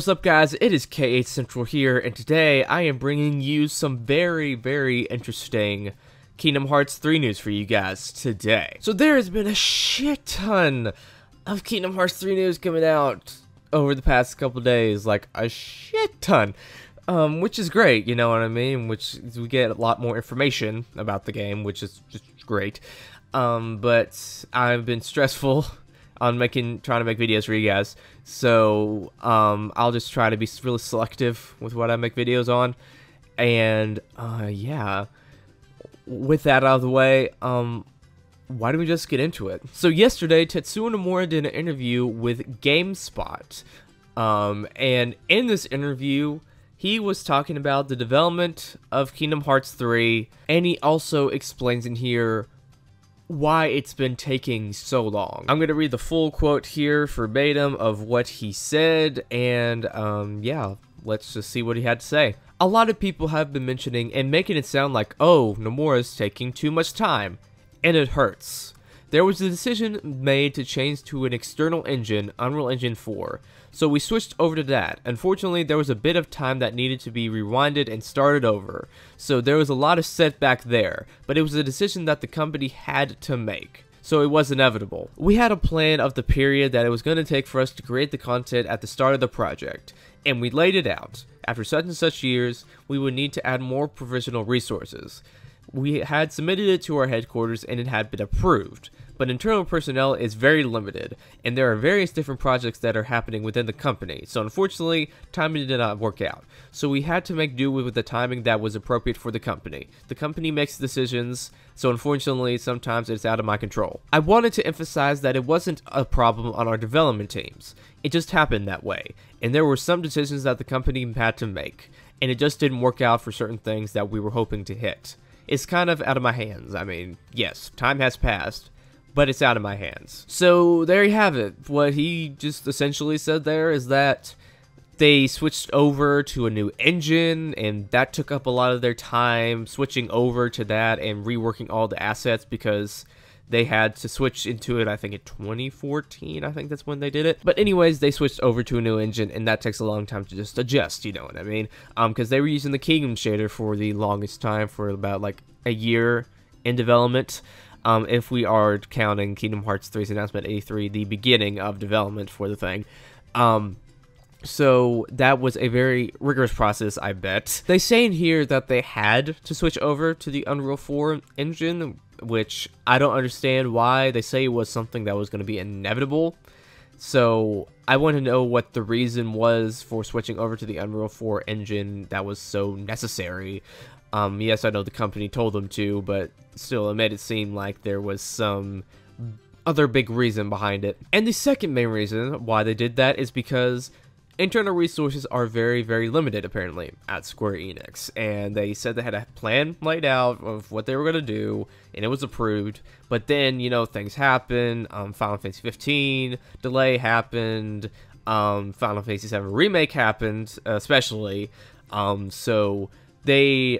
What's up, guys? It is K8 Central here, and today I am bringing you some very interesting Kingdom Hearts 3 news for you guys today. So there has been a shit ton of Kingdom Hearts 3 news coming out over the past couple days, like a shit ton, which is great, you know what I mean? Which we get a lot more information about the game, which is just great. But I've been stressful on trying to make videos for you guys, so I'll just try to be really selective with what I make videos on, and yeah, with that out of the way, why don't we just get into it? So yesterday, Tetsuya Nomura did an interview with GameSpot, and in this interview, he was talking about the development of Kingdom Hearts 3, and he also explains in here why it's been taking so long. I'm gonna read the full quote here verbatim of what he said, and yeah, let's just see what he had to say. A lot of people have been mentioning and making it sound like, oh, Nomura's taking too much time, and it hurts. There was a decision made to change to an external engine, Unreal Engine 4, so we switched over to that. Unfortunately, there was a bit of time that needed to be rewinded and started over, so there was a lot of setback there, but it was a decision that the company had to make, so it was inevitable. We had a plan of the period that it was going to take for us to create the content at the start of the project, and we laid it out. After such and such years, we would need to add more provisional resources. We had submitted it to our headquarters and it had been approved, but internal personnel is very limited, and there are various different projects that are happening within the company, so unfortunately, timing did not work out. So we had to make do with the timing that was appropriate for the company. The company makes decisions, so unfortunately, sometimes it's out of my control. I wanted to emphasize that it wasn't a problem on our development teams. It just happened that way, and there were some decisions that the company had to make, and it just didn't work out for certain things that we were hoping to hit. It's kind of out of my hands. I mean, yes, time has passed, but it's out of my hands. So there you have it. What he just essentially said there is that they switched over to a new engine, and that took up a lot of their time switching over to that and reworking all the assets, because they had to switch into it, I think, in 2014, I think that's when they did it. But anyways, they switched over to a new engine, and that takes a long time to just adjust, you know what I mean? Because they were using the Kingdom shader for the longest time, for about, like, a year in development. If we are counting Kingdom Hearts 3's announcement at E3, the beginning of development for the thing. So that was a very rigorous process, I bet. They say in here that they had to switch over to the Unreal 4 engine, which I don't understand why. They say it was something that was going to be inevitable. So I want to know what the reason was for switching over to the Unreal 4 engine that was so necessary. Yes, I know the company told them to, but still, it made it seem like there was some other big reason behind it. And the second main reason why they did that is because internal resources are very limited, apparently, at Square Enix, and they said they had a plan laid out of what they were going to do, and it was approved, but then, you know, things happen. Final Fantasy 15 delay happened, Final Fantasy 7 Remake happened, especially, so they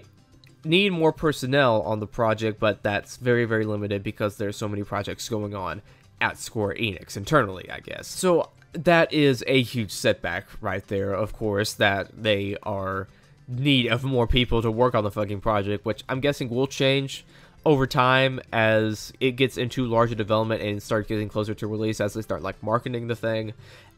need more personnel on the project, but that's very limited because there's so many projects going on at Square Enix internally, I guess. So that is a huge setback right there, of course, that they are in need of more people to work on the fucking project, which I'm guessing will change over time as it gets into larger development and starts getting closer to release, as they start, like, marketing the thing,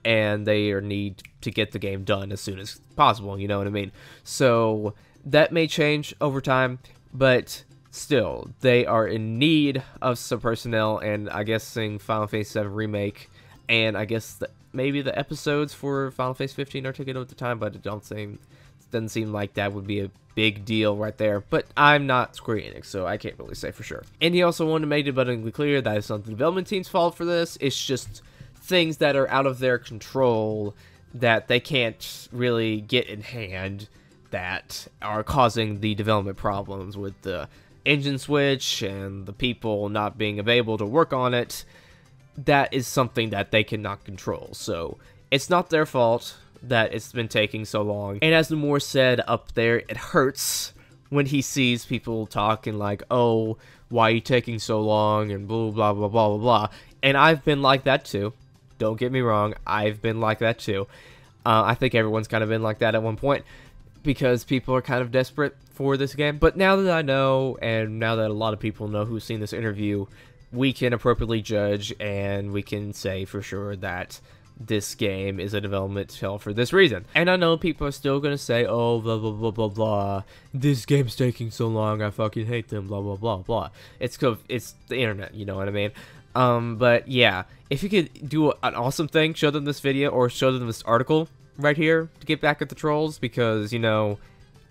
and they need to get the game done as soon as possible, you know what I mean? So that may change over time, but still, they are in need of some personnel, and I guess seeing Final Fantasy 7 Remake, and I guess maybe the episodes for Final Fantasy 15 are taken at the time, but it doesn't seem like that would be a big deal right there. But I'm not Square Enix, so I can't really say for sure. And he also wanted to make it abundantly clear that it's not the development team's fault for this. It's just things that are out of their control that they can't really get in hand that are causing the development problems with the engine switch and the people not being available to work on it. That is something that they cannot control, so it's not their fault that it's been taking so long. And as Nomura said up there, it hurts when he sees people talking like, oh, why are you taking so long, and blah blah blah blah blah blah. And I've been like that too. Don't get me wrong, I've been like that too. I think everyone's kind of been like that at one point, because people are kind of desperate for this game. But now that I know, and now that a lot of people know who've seen this interview, we can appropriately judge, and we can say for sure that this game is a development hell for this reason. And I know people are still gonna say, oh, blah, blah, blah, blah, blah, this game's taking so long, I fucking hate them, blah, blah, blah, blah. It's the internet, you know what I mean? But yeah, if you could do an awesome thing, show them this video, or show them this article right here to get back at the trolls, because, you know,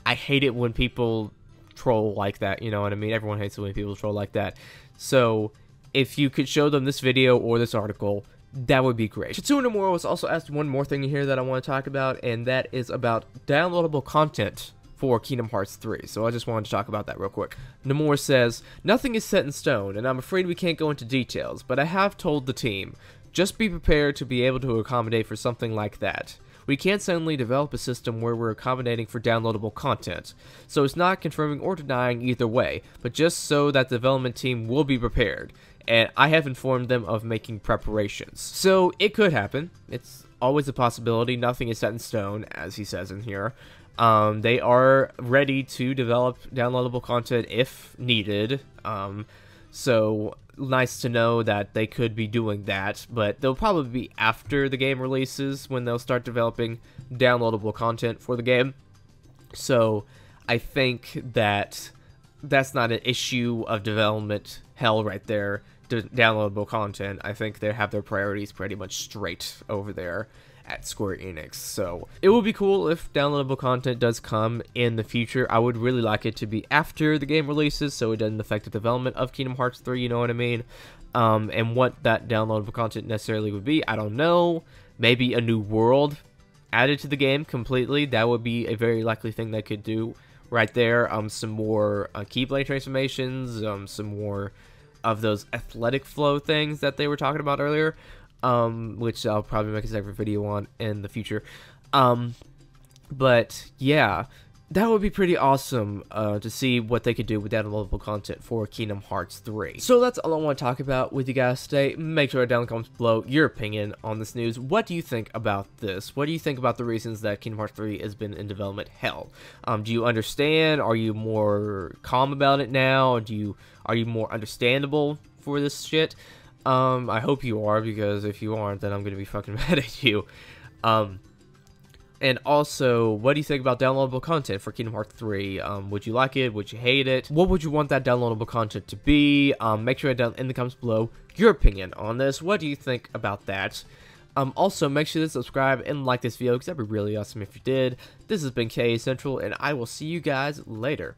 I hate it when people troll like that, you know what I mean? Everyone hates it when people troll like that. So, if you could show them this video or this article, that would be great. Nomura was also asked one more thing here that I want to talk about, and that is about downloadable content for Kingdom Hearts 3, so I just wanted to talk about that real quick. Nomura says, nothing is set in stone, and I'm afraid we can't go into details, but I have told the team, just be prepared to be able to accommodate for something like that. We can't suddenly develop a system where we're accommodating for downloadable content, so it's not confirming or denying either way, but just so that the development team will be prepared, and I have informed them of making preparations. So it could happen. It's always a possibility. Nothing is set in stone, as he says in here. They are ready to develop downloadable content if needed, so nice to know that they could be doing that, but they'll probably be after the game releases when they'll start developing downloadable content for the game. So I think that that's not an issue of development hell right there, downloadable content. I think they have their priorities pretty much straight over there at Square Enix. So it would be cool if downloadable content does come in the future. I would really like it to be after the game releases, so it doesn't affect the development of Kingdom Hearts 3, you know what I mean? And what that downloadable content necessarily would be, I don't know. Maybe a new world added to the game completely. That would be a very likely thing they could do right there. Some more Keyblade transformations, some more of those athletic flow things that they were talking about earlier, which I'll probably make a separate video on in the future. But yeah, that would be pretty awesome to see what they could do with downloadable content for Kingdom Hearts 3. So that's all I want to talk about with you guys today. Make sure to down in the comments below your opinion on this news. What do you think about this? What do you think about the reasons that Kingdom Hearts 3 has been in development hell? Do you understand? Are you more calm about it now? Are you more understandable for this shit? I hope you are, because if you aren't, then I'm gonna be fucking mad at you. And also, what do you think about downloadable content for Kingdom Hearts 3? Would you like it? Would you hate it? What would you want that downloadable content to be? Make sure to down in the comments below your opinion on this. What do you think about that? Also, make sure to subscribe and like this video, because that'd be really awesome if you did. This has been KA Central, and I will see you guys later.